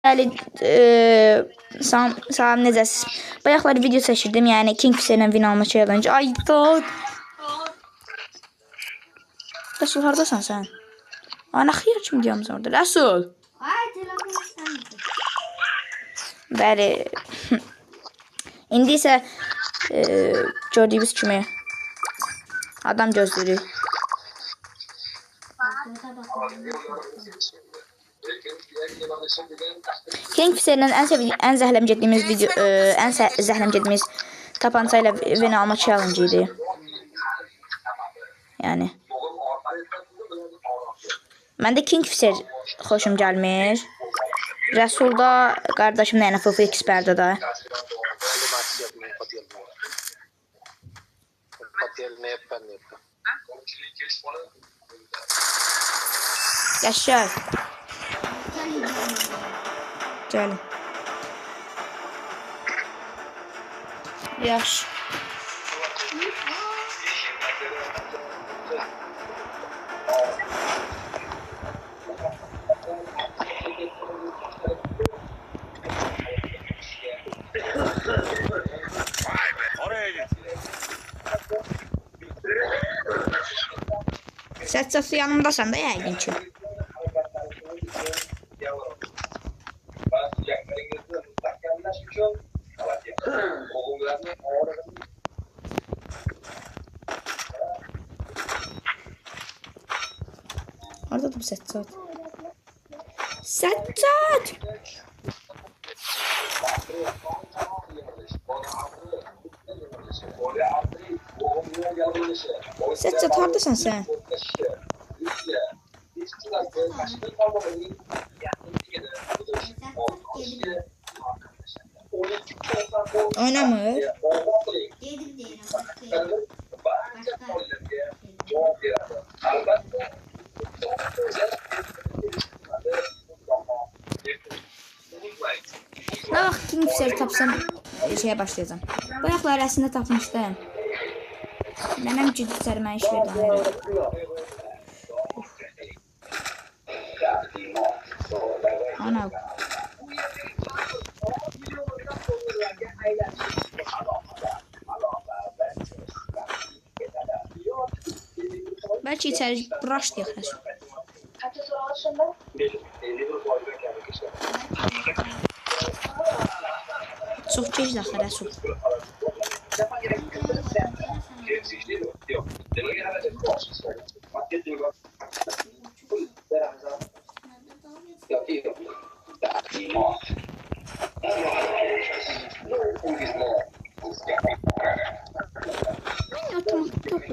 Bəli, salam, necəsiz? Bayaqlar video çəkirdim, yəni Kingfisher ilə win alma challenge. Ay dad. Rəsul, haradasan sən? Ana xiyar kimi gəlmiş orada. Rəsul. Ay, telefon istəmirdim. Bəli. İndi isə gördüyünüz kimi adam gözləyirik. Kingfisher'in ən zəhləmcədiyimiz video, ən zəhləmcədiyimiz tapanca ilə win alma challenge idi. Yəni. Məndə Kingfisher xoşum gəlmir. Rəsulda qardaşım da yəni FF Expert'də da. Yaşar. Gəlin. Yaş. Səccası yanımdasan da yəqin ki. Orada da bu Səccad. Səccad! Səccad, haradasan sən? Oynamır. Ne vaxt Kingfisher tapsam şeye başlayacağım. Bayaqlar əslində tapmışdım. Nənəm ciddi sərmə iş verdi. Ana. Belki içeri brush diye yaklaşık. Çok geç dakika Resul. Ben otomatik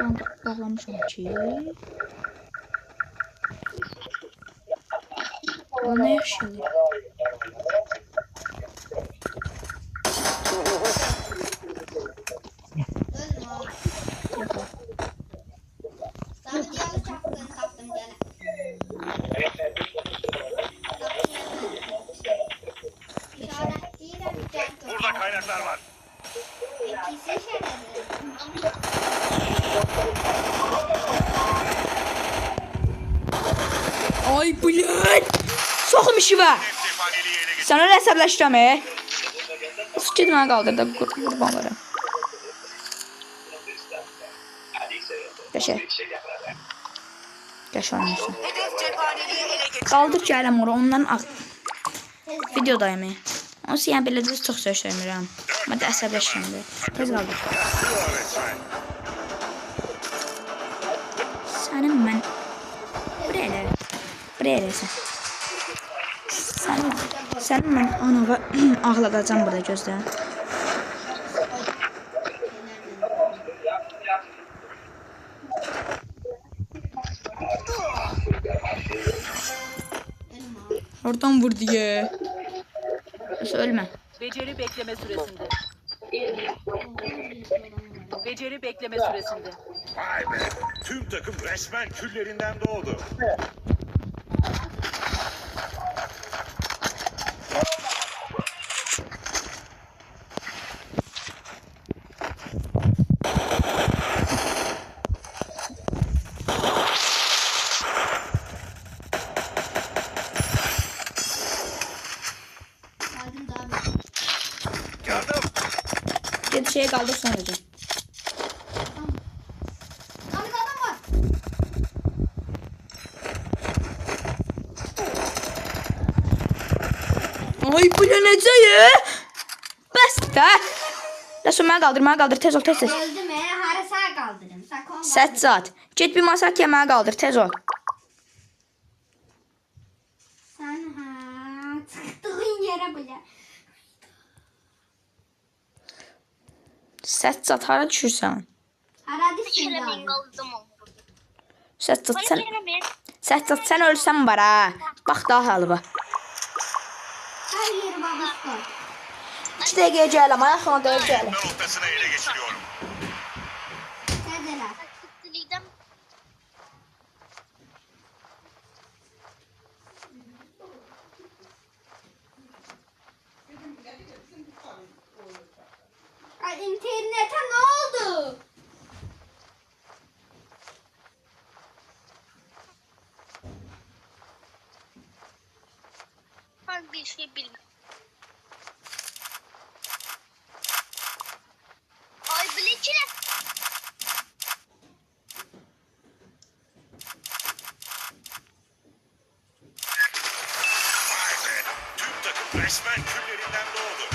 bağlamışım ki. O ne yaşıyor? Burada kaynaklar var. Ay blöd! Soxum işi var. Sana da hesablaşacağım Sıçıdı bana kaldırdı kurban varım. Yaşa. Yaşa olmuşsun. Qaldır gələm ora ondan videodayım. Onsuz yəni belə düz çox söyləyirəm. Mən də əsəbləşirəm. Tez qaldır. Sənin mən buraya Sənin mən anağı ağladacağım burada gözlə. Oradan vur diye. Ölme. Beceri bekleme süresinde. Beceri bekleme süresinde. Vay be. Tüm takım resmen küllerinden doğdu. Geldim daha bir. Yardım. Git şeye kaldır sonucu. Abi adam var. Ay bu ne necəyə? Bəs də. Lasso mənə qaldır, tez ol, tez. Öldüm hara sağ kaldırım. Sakon. Səccad, get bir masat yeməyə qaldır, tez ol. Sen ha çıktığın yere bile. Səccad, hara düşürsən? Hara düştün abi? Səccad, sən ölsən var ha. Bax daha halı var. Her yeri babası var. 2 dəqiqəyə gələm, ayaq sonra da gələm. Noktasını ele geçiriyorum. Neredeler? Ay internete ne oldu? Ben bir şey bilmem. Ay bilekine. Vay be. Tüm takım resmen küllerinden doğdu.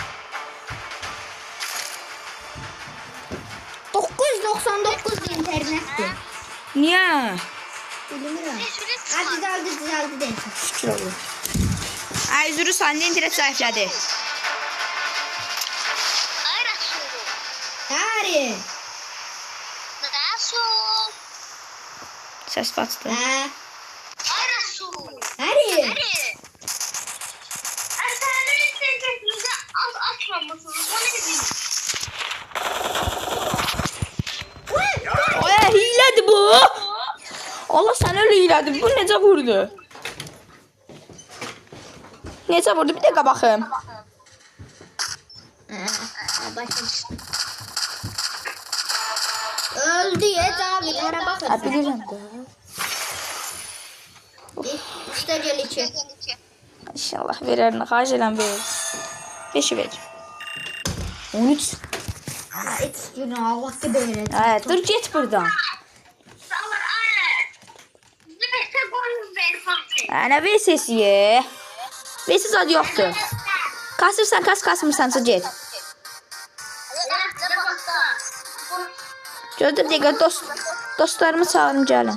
999 internetti. Niyə? Bilmiyorum. Ha düzeldi değil. Şükür olur. Ay üzürü səndə internet zəiflədi. Ay Rasul. Hari. Rasul. Səs batdı. Ha. Ay Rasul. Hari. Hadi. Ay sen internetinize açmamışsınız. O ne bileyim. Ay hilədir bu. Allah sən öyle hilədir. Bu necə vurdu? Necə vurdu? Bir dəqiqə baxım. Başladı. Öldü ya tabilere bakın. Ha bilirəm də. İşte gelici. İnşallah verərini xahiş edirəm ver. 5 ver. 13. Hiç günü Allah gibi öğretti. Hə, dur get buradan. Sağlar anne. Zübeyte boyun ver fakir. Ana ver sesiye. Vesiz adı yoxdur. Kasırsan kasmırsansa get. Gözlə bir dəqiqə dostlarımı çağırım gəlin.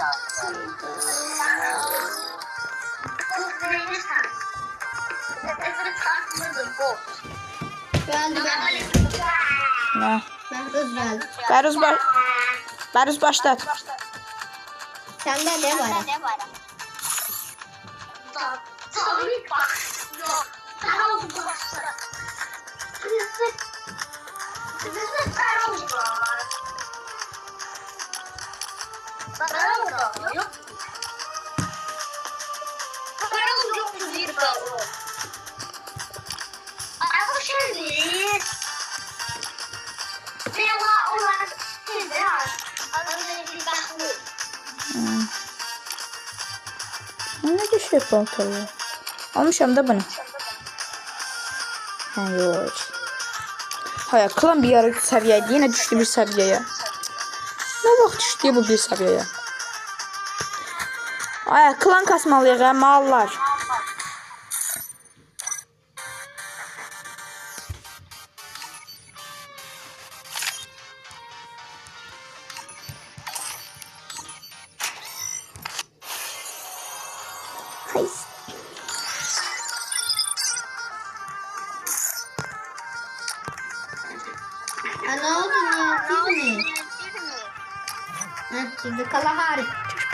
Geldi ben. Nə? Ben hız geldim. Bəruz başlat. Sende ne var? Tabii bak. Yok. Daha uzun başlar. Kızı sarılmış var. Sarılmış yok. Sarılmış yok bir balı. Ama şimdi Bela olan şimdi adını bir baklı. Ne düşüyor paltoyu? Almışam da bunu. Ha yok. Hayır, klan bir ara səviyyəydi, yine düştü bir səviyyəyə. Ne vaxt düştü bu bir səviyyəyə? Ay, klan kasmalıyıq, hə, mallar. Ha ne oldu niye? Siz mi? Ha şimdi Kalahari.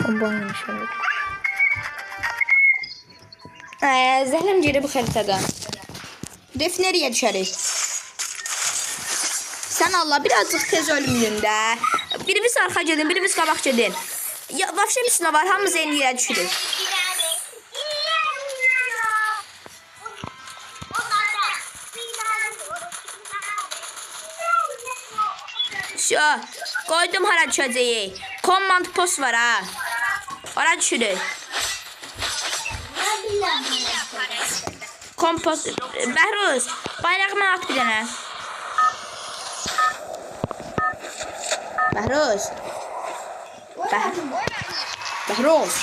Bomboymuş öyle. Zəhləm geri bu xəritədən. Def nereye düşərik? Sən Allah birazcık tez ölmüyün də. Birimiz arxa gedin, birimiz qabaq gedin. Ya vəfşə misinə var, hamımız eyni yerə düşürük. Şo, koydum hara düşəcəyik. Command post var ha. Hara düşürük. Bəhruz, bayrağımı at bir dənə. Bəhruz. Bəhruz.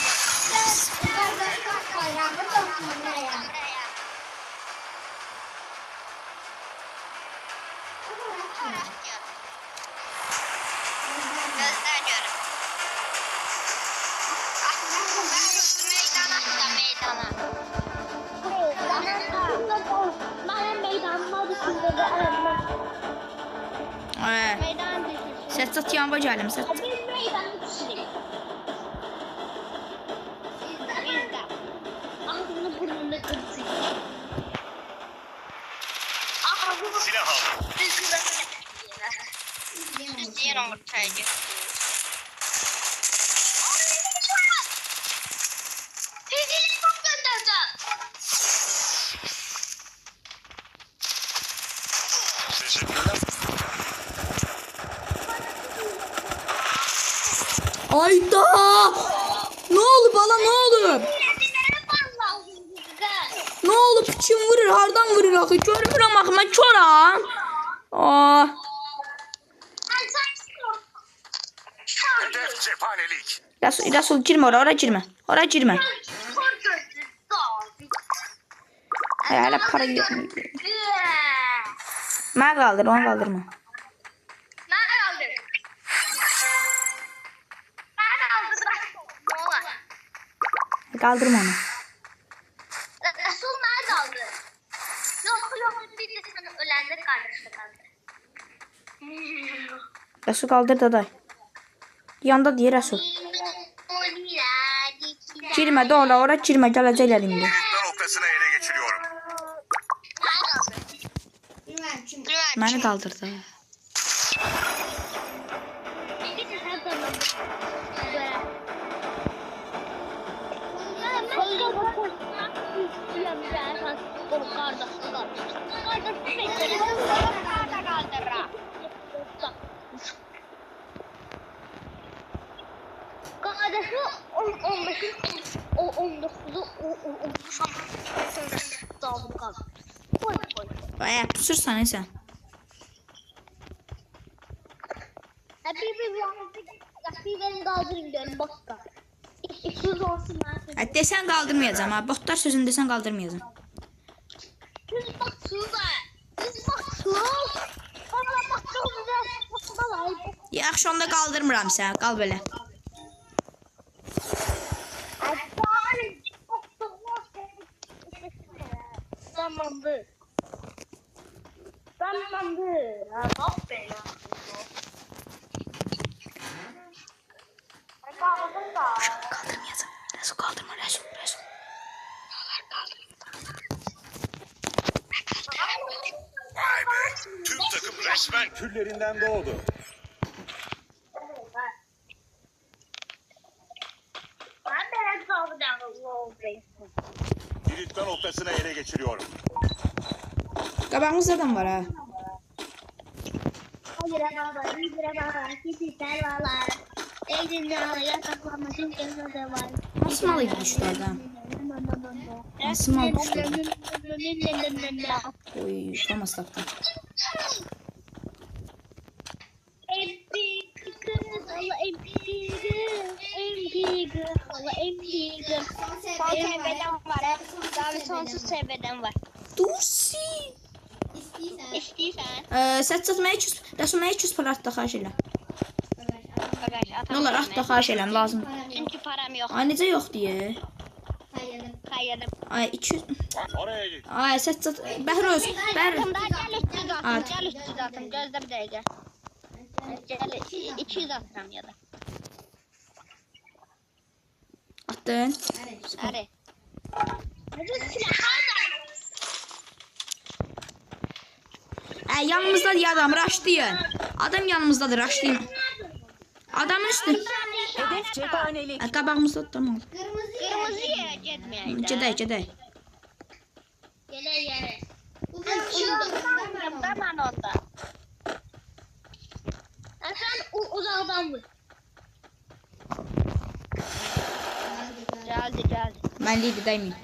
Gösteriyorum. Meydana. Ben meydanıma düşündüm. Meydan düşündüm. Səccad yanıma gəlim. Biz meydanı düşündük. Biz de. Ağzını burnunu kırsın. Silah al. Diğer ortaya Fiziği çok göndereceğim. Teşekkürler. Ayda! Ne oldu bana ne oldu? Ne oldu? Kim vurur? Hardan vurur axı? Görmürəm axı mən çoram. Aa. Hedef cephanelik. Rasul girmə ora girmə. Ora girmə. Hələ para yox. Mən qaldır, onu qaldırma. Kaldırma onu. Resul nerede aldı? Yok bir de sana ölenler kardeşle kaldı. Resul kaldır daday. Yanda diye Resul. Girmə də ora girmə gələcəklər indi. Nokta noktasına ele geçiriyorum. Məni qaldırdı. Kardeşi 19'u dağılıp kaldı. Bayağı pusursan sən. Bir benim kaldırayım diyorum botta. İşsiz olsun ben. Desen qaldırmayacağam ha. Botlar sözünü desen qaldırmayacağım. Siz bak şurada. Siz bak şurada. Bana bak çok güzel. Yaxşı onda qaldırmıram sən. Qal belə. Tamamdır. Tamamdır. Bak be ya. Qaldırmayacağam. Resul qaldırma Resul. Vay be. Tüm takım resmen küllerinden doğdu. Ben de hep alacağım. Kilit noktasına ele geçiriyorum. Qabağımızda adam var ha. Hayır baba, bir baba, kişisel valar. Elimde alıyor, kaplamasın gözüne var. Nasıl mal idi düşdü adam? Nasıl mal düşdü adam? Oy, Thomas tapdı. Sonsuz sevmeden var. Dursi. İstiysen. Səccad mənə 200, Resul mənə 200 para at da xahiş elə. Bagaj Ne olur at da xahiş eləm lazım. Çünkü param yok. Ay necə yox deyə. Kayırım. Ay 200. Oraya git. Ay Səccad Bəhruz. Gel 300 At. atım. Gel 300 atım. Gözde bir dakika. Gel 200 atacağım ya da. Atdın. Hadi. Hadi silah. Yanımızdadır adam, raşlayın. Adam yanımızdadır, raşlayın. Adamın üstü. Hedef cephanelik. Qabağımızda tamam. Kırmızıya gitmeyelim. Gedək. Gele. Tamam onda. Sen uzaktan vur. Geldi. Mən lidi dəyməyim.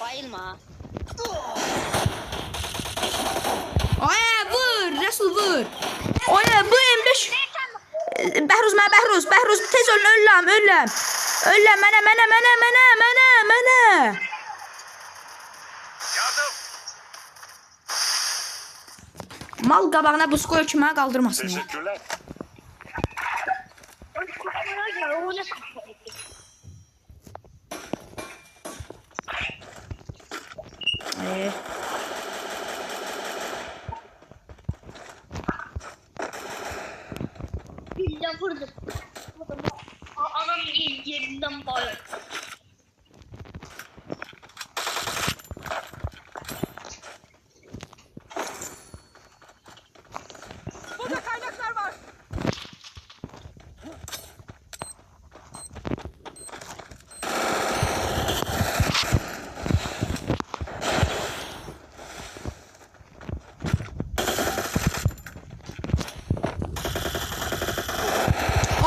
Bayılma. Ay vur, Resul vur. Ay bu M5. Bəhruz mənə, Bəhruz tez ölüm, ölüm. Ölüm mənə. Yardım. Mal qabağına buz qoyur ki mənə qaldırmasın. Teşekkürler. Gülle vurdum. Adam yerinden bayıldı. Burada kaynaklar var.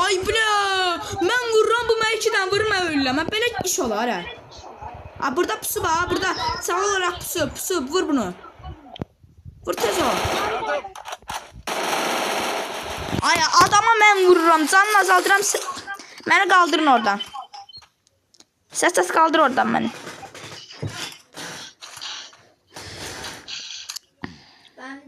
Ay bля, mən vururam bu mənə 2-dən vurur mən ölürəm. Belə iş olar hə. Ha burada pusu var, burada sağ olaraq pusu, vur bunu. Vur tez ol. Ay adama mən vururam, canını azaldıram. Məni qaldırın oradan. Səs qaldır oradan məni. Ben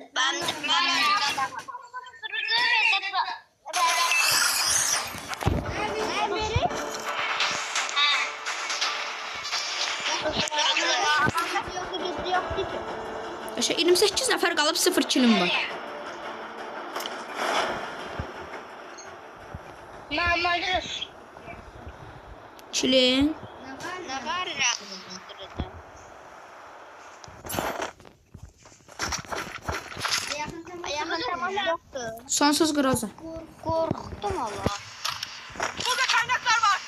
Yaşa 28 nəfər qalıb 0 kilim var. Normalde Kilim. Ne var ya? Ayağın tamam yoktu. Sonsuz groza. Korktum Allah. Burada kaynaklar var.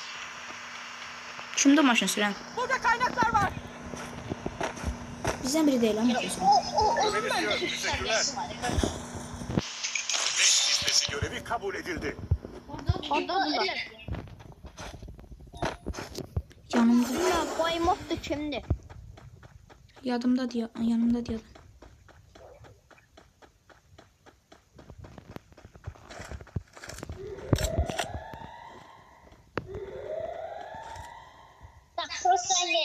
Kimdə maşın sürən? Burada kaynaklar var. Bizdən biri deyil ama. Teşekkürler. 5 listesi görevi kabul edildi. Orada Yanımda. koymuştu şimdi. Yanımda diyor. bak sosyalde.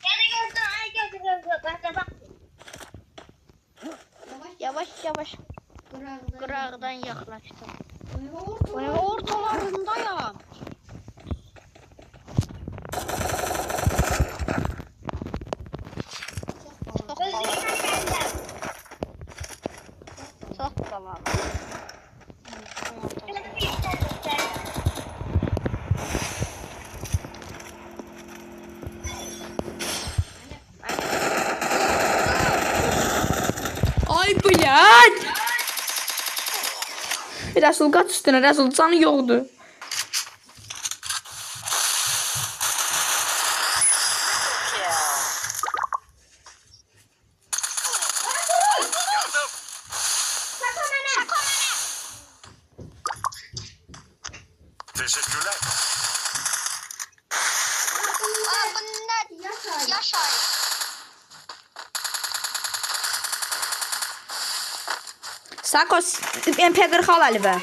Yani gördün, ay gördün. Bak. Yavaş. Kırağdan yaklaştım. Ortalarındayım. Çok tamam. Ay blядь! Resul kaç üstüne, Resul canı yoktu. Yardım. Teşekkürler. Bunlar yaşar. Sakos MP40 al Ali be.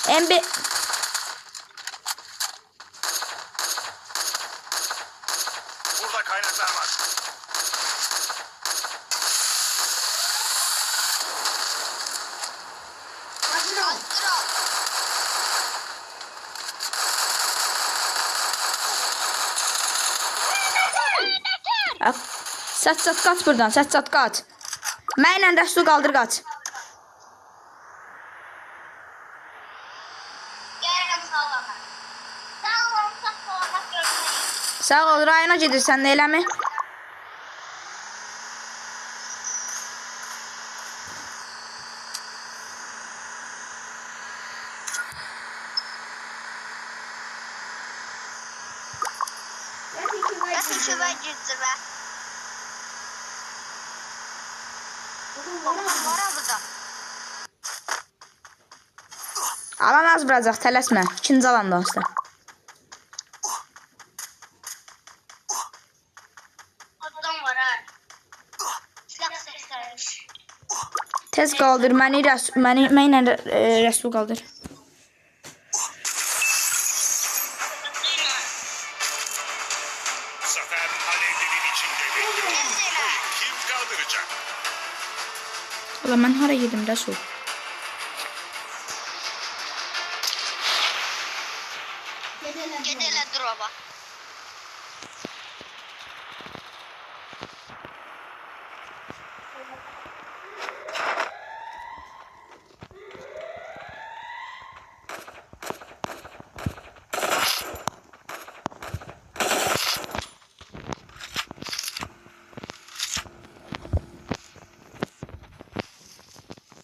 MB Burada kaynaklar var. Səs qaç buradan, səs qaç. Mənlə Rəsul qaldır qaç. Gel sağlama. Sağlama görmeyin. Sağ ol, rayona gedirsən, nə eləmi? Nasıl şöyle gitti be? Var burada. Alan az vuracaq, tələsmə. İkinci alan dostlar. Tez qaldır məni, mənlə Rəsul qaldır. Zafer alevlerin içinde bekliyor. Kim kaldıracak? Ola mən hara gedim Rəsul? Gedələ droba.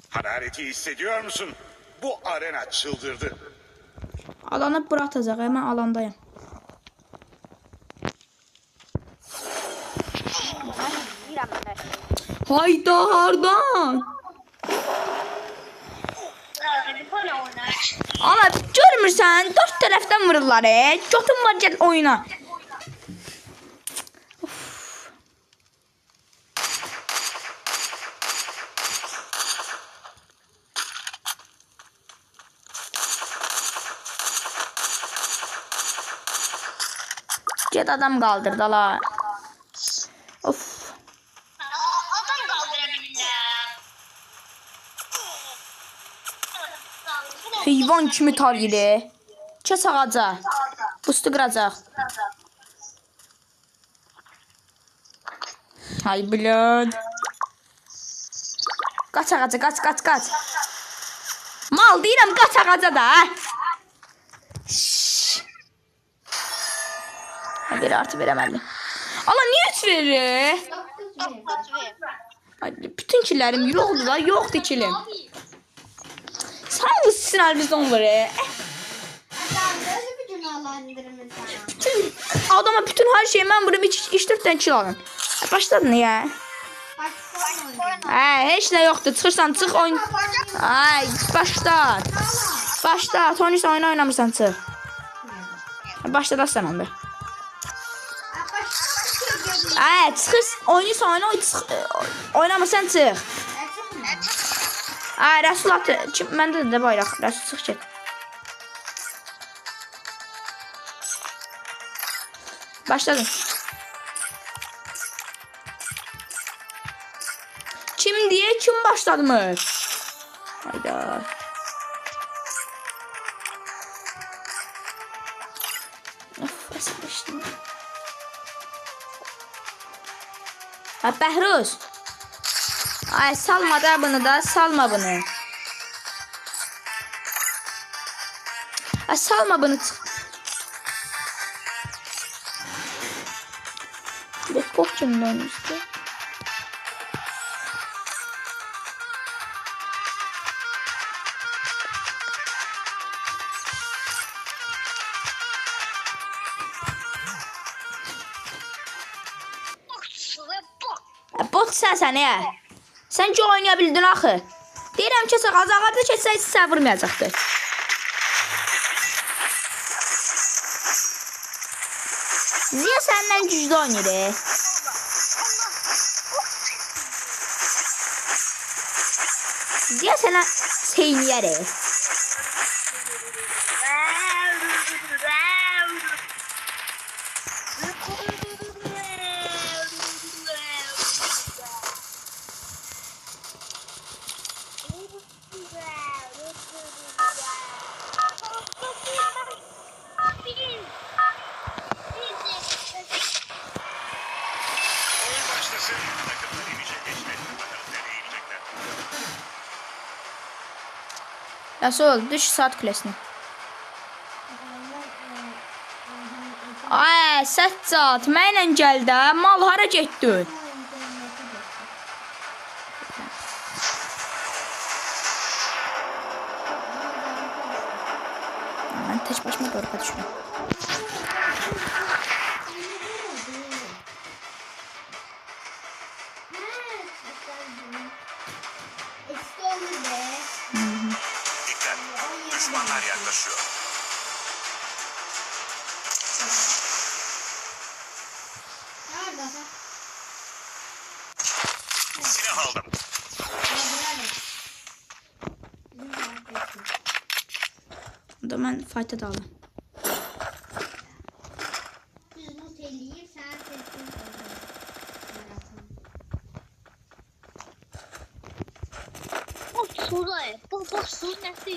Harareti hissediyor musun? Bu arena çıldırdı. Alanı bura atacaq, mən alandayım. Deyirəm mən. Hayda, hardan? Ana, görmürsən? 4 tərəfdən vururlar, Götün var, gəl oyuna. Get adam qaldırdı la. Of. Adam kaldırabilirler. Heyvan kimi targili. Kes ağaca. Bustu qıracaq. Ay blöd. Qaç ağaca, qaç. Mal deyirəm, qaç ağaca da. Bir artı verəməli. Allah niyə 3 verir? Ay, bütün killərim yoxdur da, yoxdur kilim. Sanki sinirlərimizdə olur. Bütün adama bütün her şeyi mən burada 3-4 kil alın. Başladın ya. Heç nə yoxdur. Çıxırsan, çıx oyun. Ay, başlat. Başlat. Oyunu oynamırsan, çıx. Başladasın onda. Çıxır, oynayırsan, oynamırsan, çıx. Rəsul atı, məndə də bayraq. Rəsul, çıx get. Başladın. Kim diye kim başlamış? Hayda. Of, əsəbləşdim. Bəhruz. Ay, salma da bunu da, salma bunu. Ay, salma bunu. Bir bok kimde olmuştu? Bot sensən ya. Sən ki oynaya bildin axı. Deyirəm ki, ağarda keçsə heç sən vurmayacaqdır. Niyə səndən güclü oynayır? Niyə sənə seyniyər? Oyun başlasın. Takımlar inecek geçmek. Bakalım nereye inecekler. Rəsul, düş saat kulesine. Ay, Səccad, mənlə gəl də, mal hara getdin? Mən tək başıma qorxa düşürəm. Dikkat. Düşmanlar yaklaşıyor. Silah aldım. mən fight'a daldım. Düz loot eləyib, sənə seçdim. Bu Suriye. Bu Suriye'si.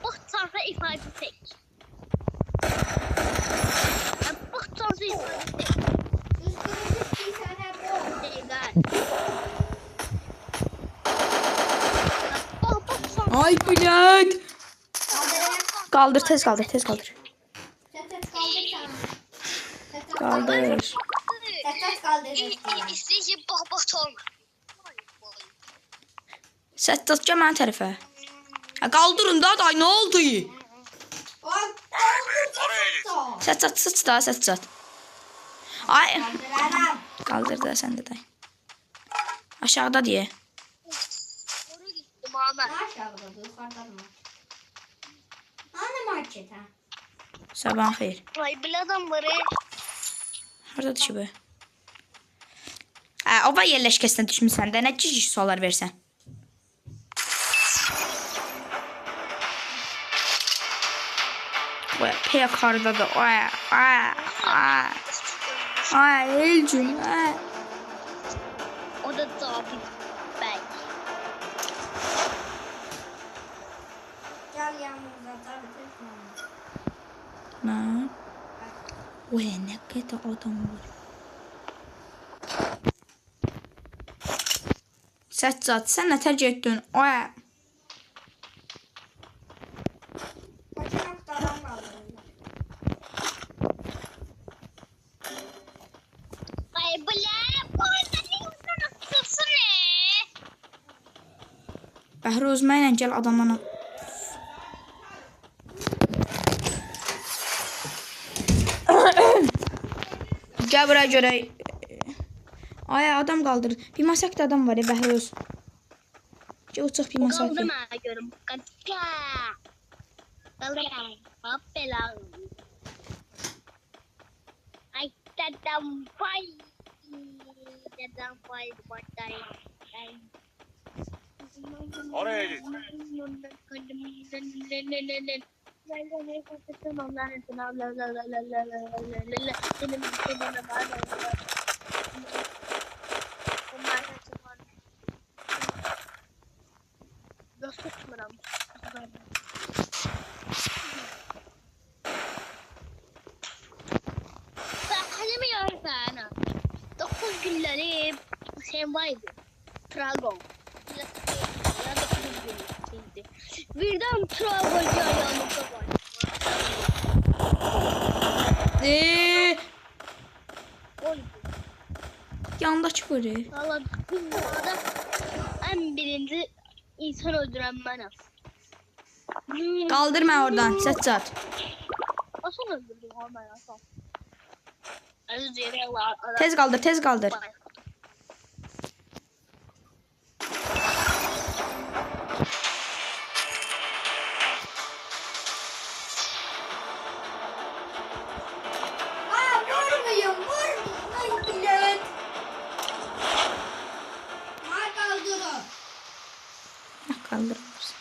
Bu tarafı ifade tek. Bu tarafı ifade tek. Ay blad. Kaldır, tez kaldır, tez kaldır. Kaldır. İsteyicə bax olma. Səccad gəl mənim tərəfə. Ha, kaldırın da day, ne oldu? Səccad sıç da, Səccad. Ay. Kaldır da sen de day. Aşağıda diye. Oraya gittim ama. Sabahın xeyir. Ay biladan var. Harada düşüb? Ova yerləşkəsinə düşmüsən də, nə cici suallar versən? Pek hardadır. Ay, Elcim. O da tabi ben. Gel yanımıza tabii tez. Nə? Oy, nə qədər adam var. Səccad, sən nə tərcih etdin? Oy. Ay bile bu arada ne nasılsın ne? Bəhruz, mənlə gəl adamla. Gəl buraya görək. Ay, adam qaldır. Bir masakda adam var ya, Bəhruz. Gəl uçaq bir masakda. Kaldırma görüm. Katka. Kaldırma. Hoppala. Ay dadam fay. Dadam fay. Batay. Oraya git. Dokuz günleri sen vardı. Trago. Birden Trago yanımda var. Yandakı biri. Valla dünyada en birinci insan öldüren benim. Qaldır mən oradan, Səccad. Nasıl öldürdüm ama ya? Özür dilerim. Tez qaldır, tez qaldır. Kaldırmıyorsun.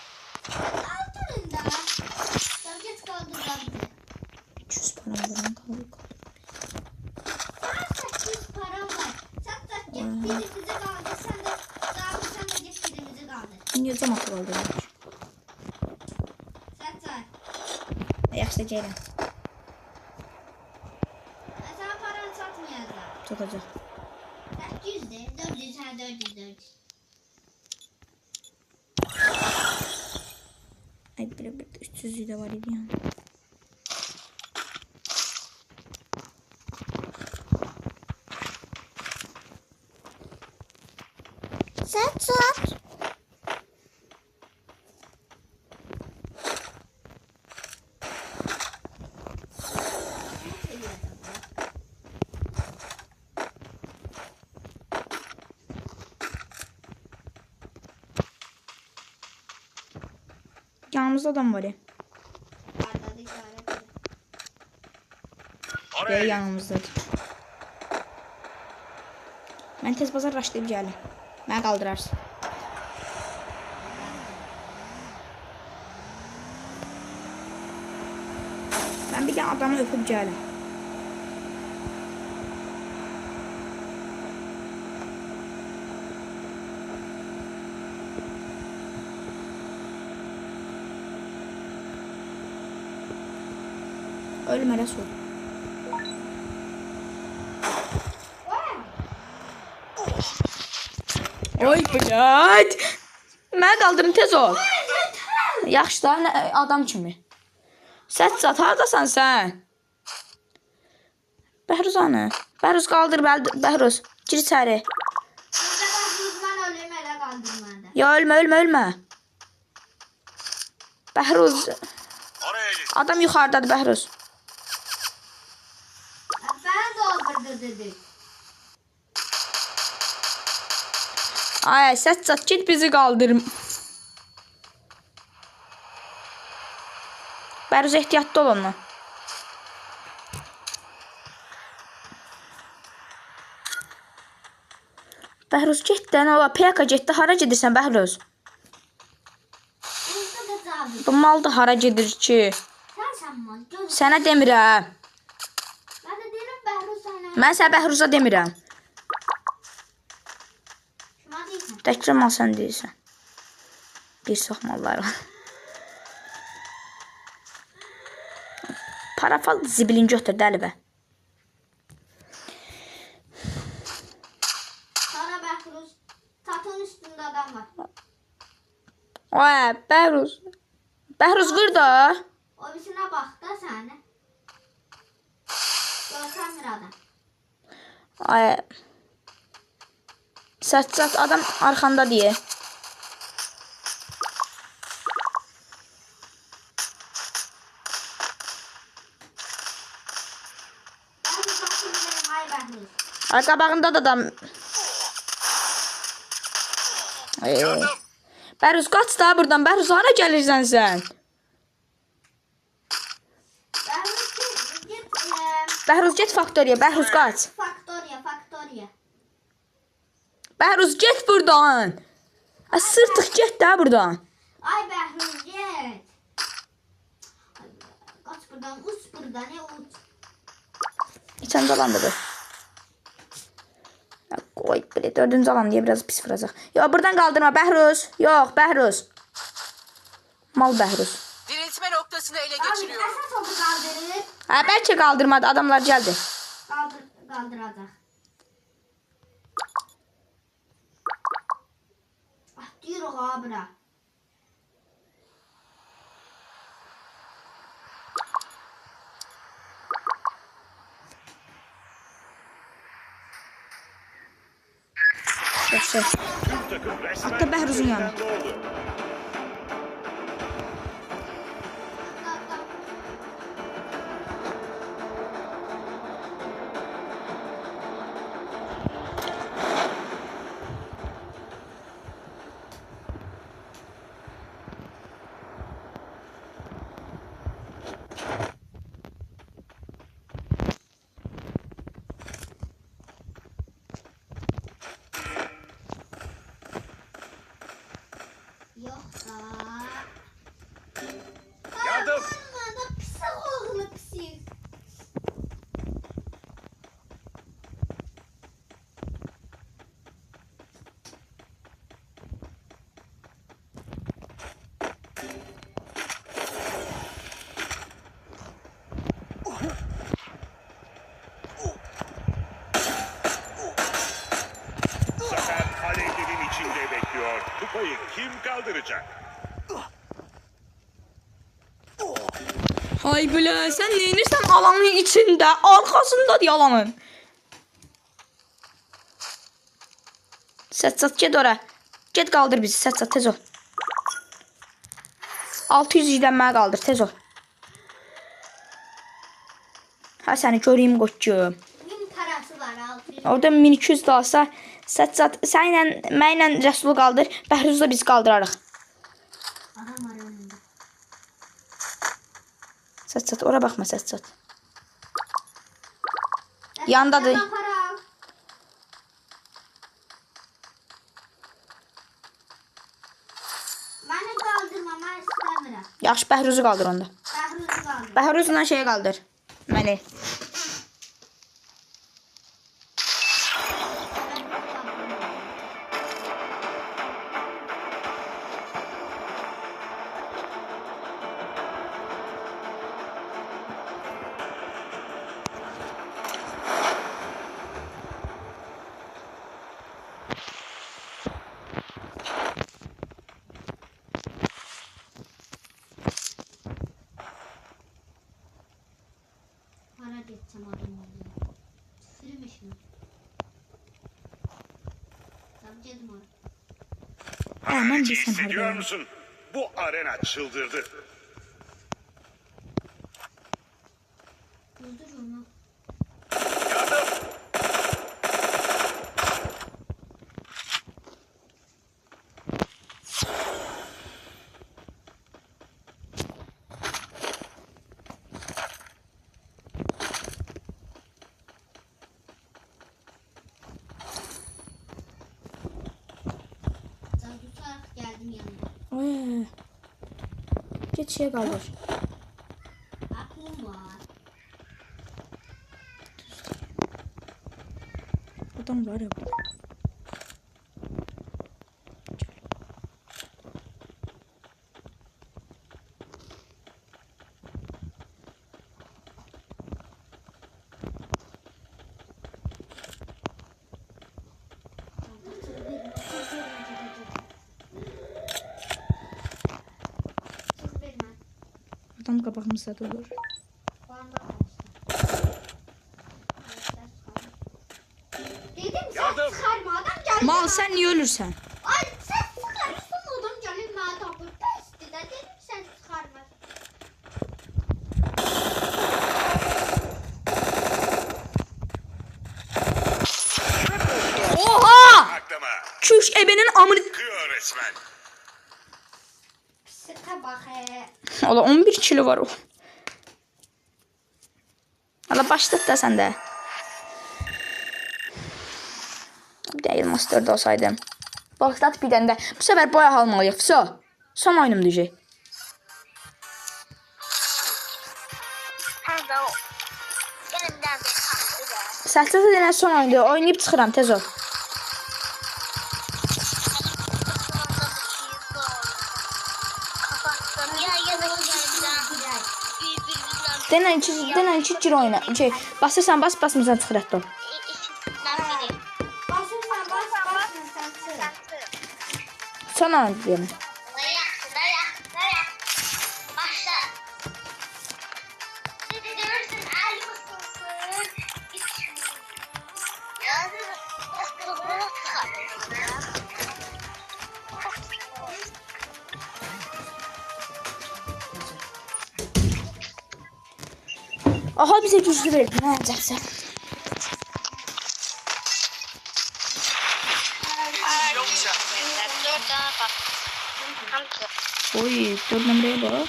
300 param var, lan kaldır. Niye zaman kaldı? Yaxşı gəlin. Tutacaq. 400. Ay, bir 300 de var idi yani. Səccad. Yanımızda adam var ya. Ve Oraya git. yanımızdadır. Mən tez bazar raşlayıb gəlim. Mənə qaldırarsın. Mən bir dənə adamı öpüb gəlim. Ölmə Rəsul. Oy bıcad. Mənə qaldırın tez ol. Yaxşı da adam kimi. Səccad hardasan sən? Bəhruz anı. Bəhruz qaldır Bəhruz. Gir içəri. Burada Bəhruz mən ölüm elə qaldırmadı. Ya ölmə. Bəhruz. Oraya git. Adam yuxarıdadır Bəhruz. Ben doldurdu dedi. Ay Səccad git bizi qaldırım. Bəhruz ehtiyatlı ol onunla. Bəhruz getdi, nə ola? Piyaka getdi. Hara gedirsən Bəhruz? Burada da tabi. Bu mal da hara gedir ki? Sen mal. Gör. Sənə demirəm. Ben de derim Bəhruz sana. Mən sənə Bəhruza demirəm. Şuna değilsin. Təkcə mal sən deyirsən. Bir çox mallar var. Parafal zibilin götür dəli bə. Sana Bəhruz. Tatın üstünde adam var. Ay Bəhruz. Bəhruz vur da. O birisine bak da sana. Görsen bir adam. Ay. Səccad adam arxanda deyə. Bəhruz bakın benim ay Bəhruz. Ay qabağında da adam. Yardım. Bəhruz qaç da buradan. Bəhruz hara gəlirsən sən? Bəhruz git. Bəhruz get faktoriya. Bəhruz qaç. Faktoriya. Bəhruz get buradan. Ay sırtıq get də buradan. Ay Bəhruz git. Kaç buradan uç buradan ne uç. İçən zalandı. Qoy belə dördüncü alan diye biraz pis vuracaq. Yo buradan qaldırma Bəhruz. Yox Bəhruz. Mal Bəhruz. Diriltme noktasını ele Abi geçiriyorum. nasıl topu kaldırır? Ha bəlkə qaldırmadı. Adamlar gəldi. Kaldıracak. Ah diyor abi bura. Yaxşı. Tüm takım resmen Hatta Bəhruzun yanı. küllerinden doğdu. Yok da. Yardım. Aman da pis oğlu pis. Zafer alevlerin içinde bekliyor. Kupayı kim kaldıracak? Ay belə sən neynirsən alanın içində? Arxasındadır yalanın. Səccad get ora. Get qaldır bizi Səccad tez ol. 600-dən mənə qaldır tez ol. Ha səni göreyim qoçum. Bin parası var 600. Orada 1200 da alsa Səccad sənlə mənlə Rəsulu qaldır. Bəhruzla biz qaldırarıq. Adam var önünde. Səccad ora baxma Səccad. Yandadır. Para al. elə. Yaxşı, Bəhruzu qaldır onda. Bəhruz qaldı. Bəhruzla şeyi qaldır. Məni. Hara geçsem adamlarla. Sürmüş mü? Tabii dedim onu. Hemen Hiç bilsen hissediyor harbi. musun? Bu arena çıldırdı. Durdur onu. Yardım! Tutarak geldim yanına. Ay. Get şey qaldır. Aklım var. Adam var ya. Çık vermem. Adam qabağımızda durur. Bana kaçtı. Dedim sen Yardım! çıkarma adam geldi. Mal sən niyə ölürsən? Ay sen çıkarırsın adam gelin bana tapır. Pesti de dedim sen çıkarma. Oha! Aklama. Çüş ebenin amını. Kıyor resmen. Sıka bak he. Ola 11 kilo var o. Hala başlat da sən də. Değil masterda olsaydım. Başlat bir dənə də. Bu səfər boya almalıyıq. Vso. Son oyunum düşecək. Kanka o. Benim de bir kalktı da. Səhsəsə denən son oyundur. Oynayıb çıxıram tez ol. Kapattım. Ya da gelden. Birbirinden Denən iki gir oyna. Basırsan bas, basmırsan çıxır hətta. ikisinden biri. Basırsan bas sen sıra. Son oyun deyəm. Dayak. Başla. Siz görürsün el ısınsın. Yani ıskırıkları çıkarırız. Aha bizə güclü verir. Nə əcəbsə. Dört tane bak. Oy, 4 nömrəyə bax.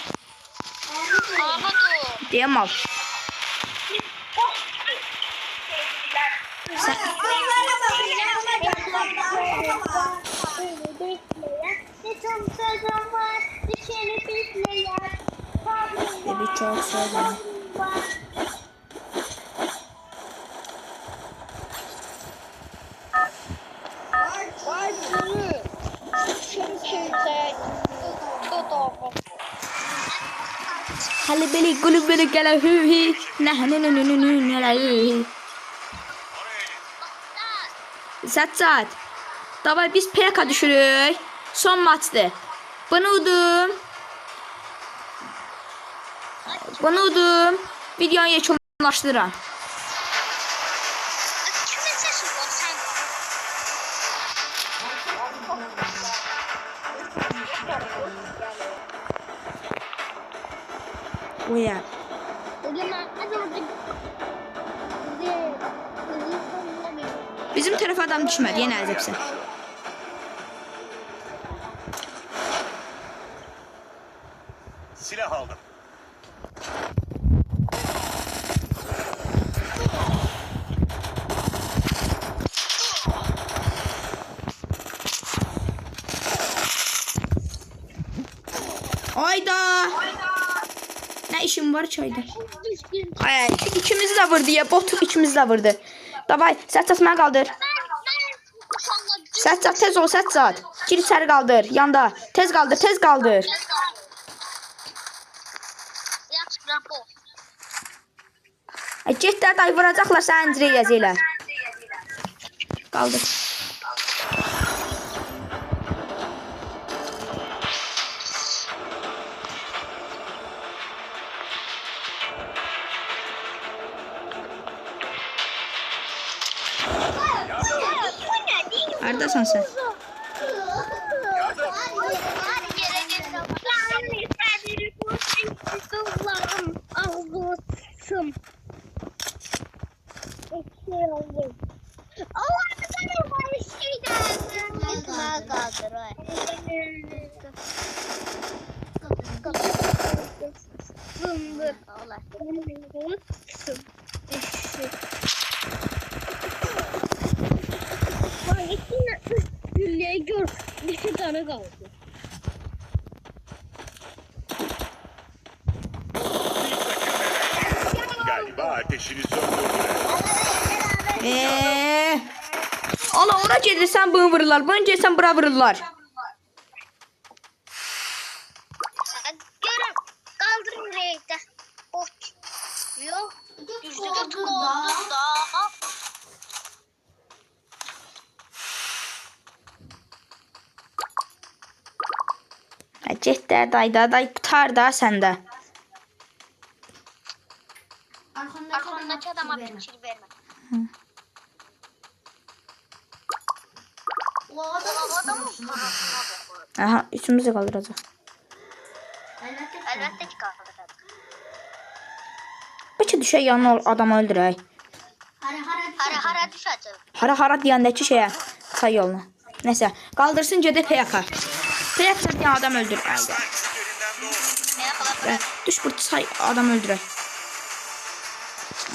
Ahmet Deyəm al. Dedi çok söyleme. Hali beli gülü beli gele hü hi. Ne la hü hi. Saat. Davay biz PK düşürük. Son maçtı. Bunu udum. Videonu yekunlaşdıram. Kimin sesi bu sen? Oya. Bizim tərəfə adam düşmədi, yenə əzəbsə. Silah aldım. Ayda. Ne işim var çayda? Ay, ikimizi de vurdu ya. Bot ikimizi de vurdu. Davay, Səccad mənə qaldır. Səccad tez ol, Səccad. Gir içəri qaldır, yanda. Tez qaldır, tez qaldır. Yaxşı, bravo. Ay, get də day vuracaqlar səni incirə yazıylar. Qaldır. Haradasan sen? Hadi yere gel. Güllüğü gör. Bir şey tane kaldı. Galiba ateşini söndürdüler. Allah ora gedirsən bunu vururlar. Bunu gedirsən bura vururlar. Görün. Kaldırın renkte. Oh. Yok. Düştü oldu da. Get də dayda, day tutar da səndə. Arkamdaki adama fikir verme. O adamı Aha, üçümüz də qaldıracaq. Elbette ki kaldırır. Bəlkə düşək yanına adamı öldürək. Hara düşəcək. Hara deyəndəki şeyə, say yoluna. Nəsə, qaldırsın gedək PK. PK deyən adam öldür. Ayda. Düş burada say adam öldürək.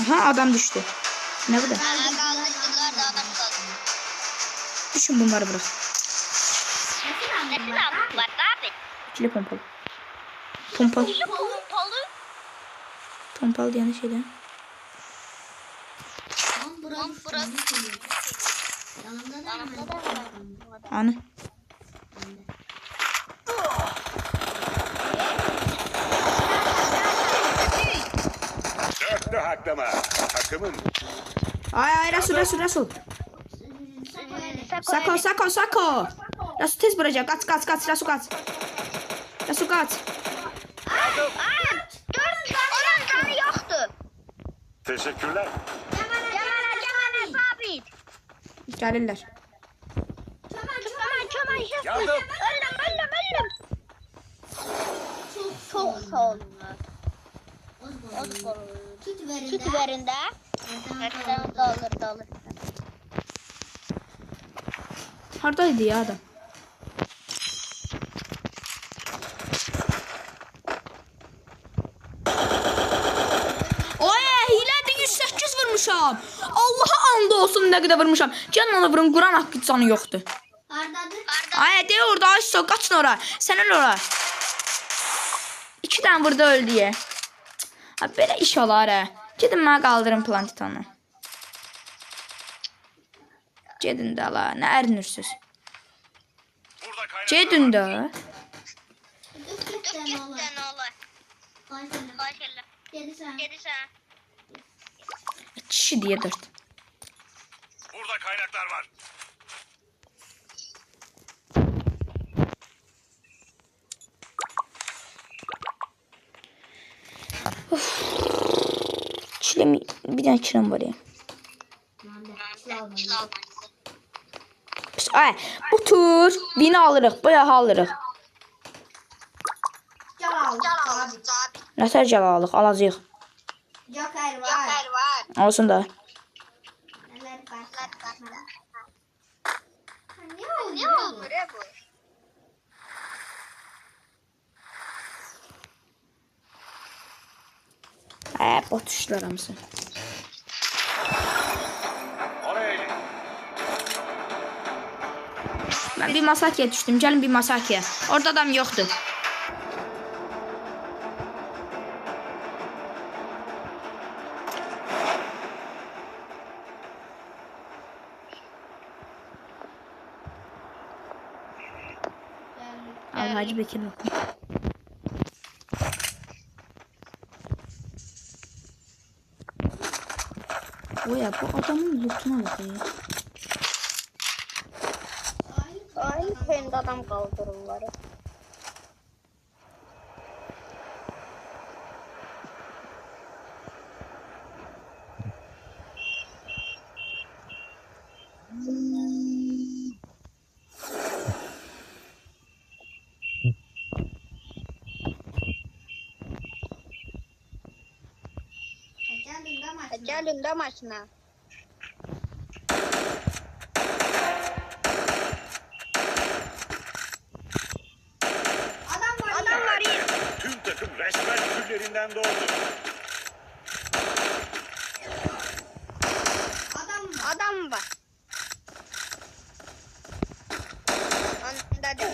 Aha, adam düşdü. Nə bu da? Kaldırdılar da adam kaldı. Düşün bunları bırak. Nefes aldık var abi. İkili pompalı. Pompalı. Pompalı. Pompalı deyəndə şeydən. Burası. Yanımda da var. Anı. Dörtlü haklama. Takımın Ay Rasul. Sako. Rasul tez vuracak. Kaç. Rasul kaç. Onun canı yoktu. teşekkürler. Cemal sabit. Gəlirlər. Kemal Yardım. Ölüm. Çok sağ olun. Süt verində. Dalır. Haradaydı ya adam? Oy, hilədir 108 vurmuşam. Allah'a and olsun nə qədər vurmuşam. Gəlin ona vurun, Quran haqqı canı yoxdur. Ay, de orada Ayşə, qaçın ora. Sən öl ora. 2 dənə vurdu öldü ye. Abi belə iş olar hə. Gedin mənə qaldırın plantitanı. Gedin də la, nə ərinirsiniz? Burada kaynaklar Gedin də. Gittin oğlum. Başarılı. Gelirsen. Kişi diye 4. Burada kaynaklar var. Çilem, bir tane çilem var ya. Ay, bu tur bini alırıq, bayağı alırıq. Nətər gəl alacaq. Joker var. Olsun da. Ne olur ya bu? Bot düşdülər hamısı. Oraya git. Mən bir Masakiyə düşdüm. Gəlin bir Masakiyə. Orada adam yoxdur. Al Hacı Bekir bakın. Oya bu adamın lootuna bak ya. Aynı köyünde adam kaldırırlar. Gelin de maşına. Adam var ya. Tüm takım resmen küllerinden doğdu. Adam var. Önde de.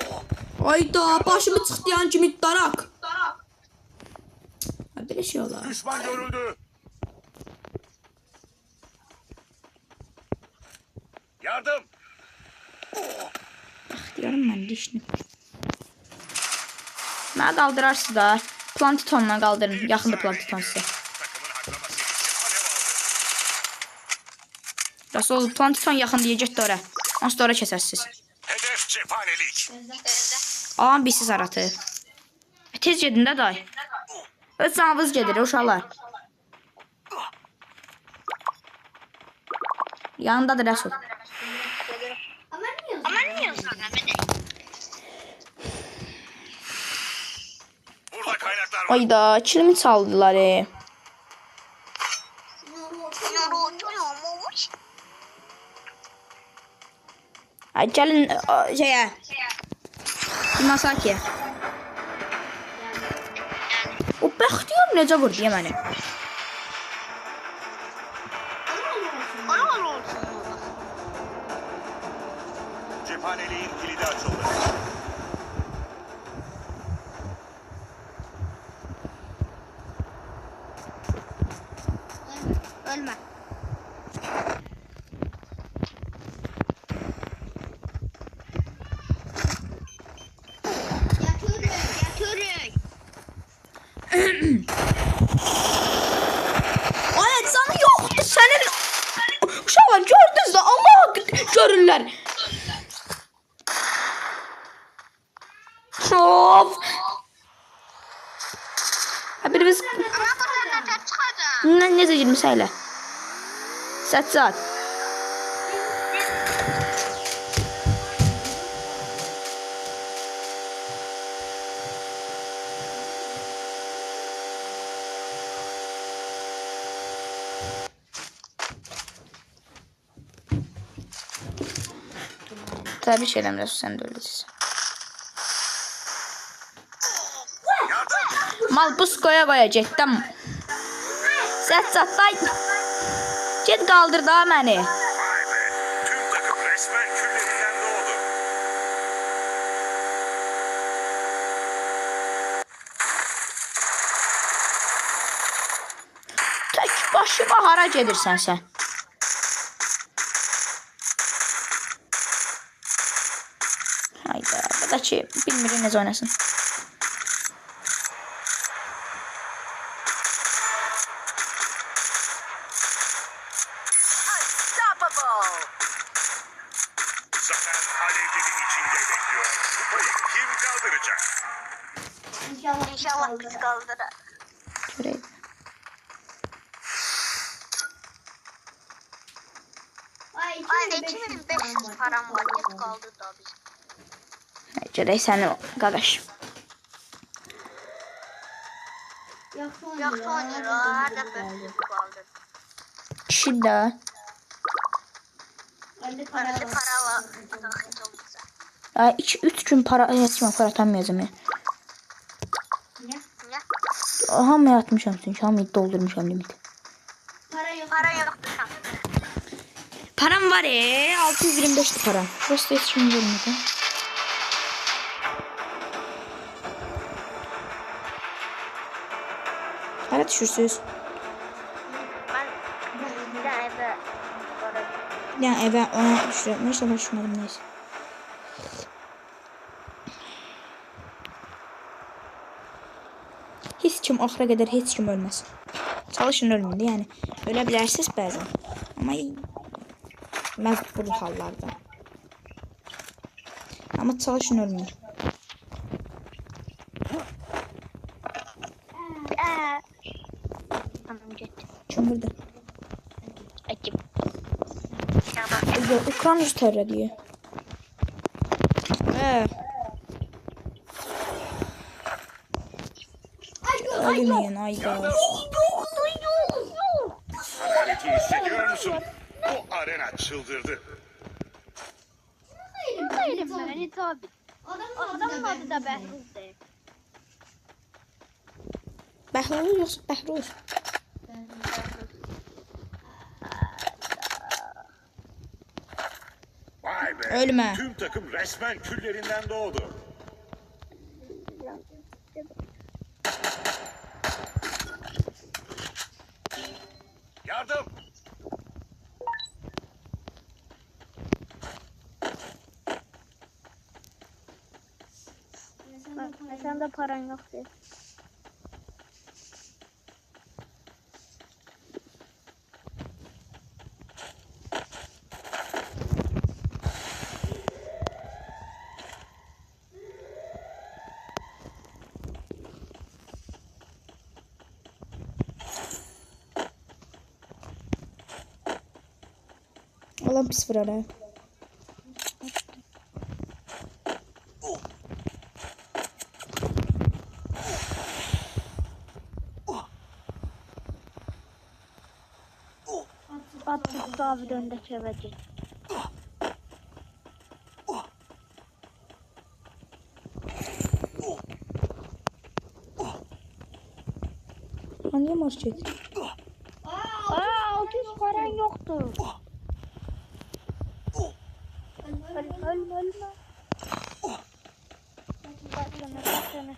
Ayda başımı çıktıyan kimi darak. Ha böyle şey olar. Düşman görüldü. Yardım. Diyorum ben dişini. Mənə qaldırarsınız da. Plantitonla qaldırın. Yaxında plantiton sizə. Takımın haklaması için alev aldı. Rasul plantiton yaxın deyəcək də ora. Onsuz da ora kəsərsiniz. Hedef cephanelik. Ağam birsiz aratı. Tez gedin də day. Öz canınız gedir uşaqlar. Yanındadır Rasul. Ama niye sana beni? Burada kaynaklar var. Ayda kilimi çaldılar. Yorulmuş. Ay gəlin şeyə. Masaki. O bəxtiyar necə vurdu ya məni? Ona olsun. Cephaneliğin kilidi açıldı. Ölme. Yatırın. Ay canı yoxdur sənin. Uşaqlar gördünüz də Allah görürlər. Of. Ha birimiz Ama buradan ne çıkacak? necə girmiş elə? Səccad. Təbrik edirəm Rəsul, sən də öyləsən. Mal buz qoya getdim. Səccad day. Get qaldır da məni. Vay be. Tüm takım resmen küllerinden doğdu. Tək başıma hara gedirsən sən? Hayda, buradakı bilmirik necə oynasın. Zafer alevlerin içinde bekliyor. Kupayı kim kaldıracak? İnşallah biz kaldırır. Görəydim. Ayda 2500 param var. Git kaldır da biz. Görək səni qardaş. Yaxşı oynuyor. Her dəfə kaldır. Kişi də. Parası para var. Çok güzel. Ay 2-3 gün para para atamayacağım ya. Niye? Hamıya atmışam çünki hamıyı doldurmuşam limiti. Para yoktu şu an. Param var 625'ti param. Prosto hiç şimdi görmedi. Hara düşürsünüz? Ben bir tane eve para Yani eve ona düşürüyorum. Neyse başlamadım neyse. Heç kim axıra qədər heç kim ölməsin. Çalışın ölməyin də, yəni ölə bilərsiniz bəzən. Amma məcbur hallarda. Amma çalışın ölməyin. Anam gitti. Kim burada? Ekip. Ekran yüz tərədiyor. Ölmeyin ayda. Adaleti hissediyor musun? Bu arena çıldırdı. Hayır beni tabi. Adamın adı da Bəhruz'dur. Bəhruz yoxsa Bəhruz? Vay be. Ölme. Tüm takım resmen küllerinden doğdu. Yardım. Sen de paran yok diye. Alan pis vurar ha. At tuttu abi döndü çevrecek. Hangi marşet? Aa 600 paran yoktu. Ölme. Baksana.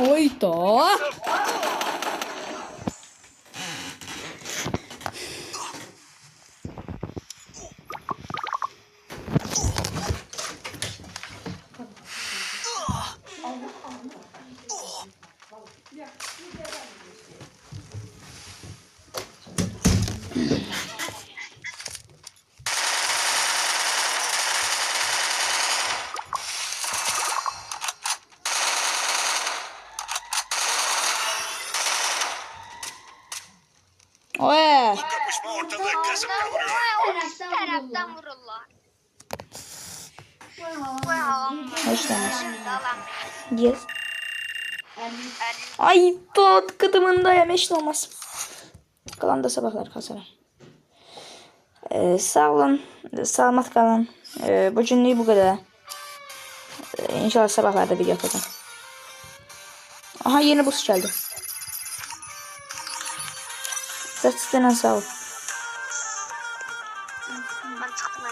Hayda. Oy. Kapışma ortalığı kasıp kavuruyor. İki taraftan vururlar. Hoşlanmaz. Yes. Ay tot kıtımında yemiş olmaz. Kalan da sabahlar kasaram. Sağ olun. Selamat kalın. Bu günlük bu kadar. İnşallah sabahlarda video yapacağım. Aha yeni bus geldi. Sağ ol. Ben çıktım.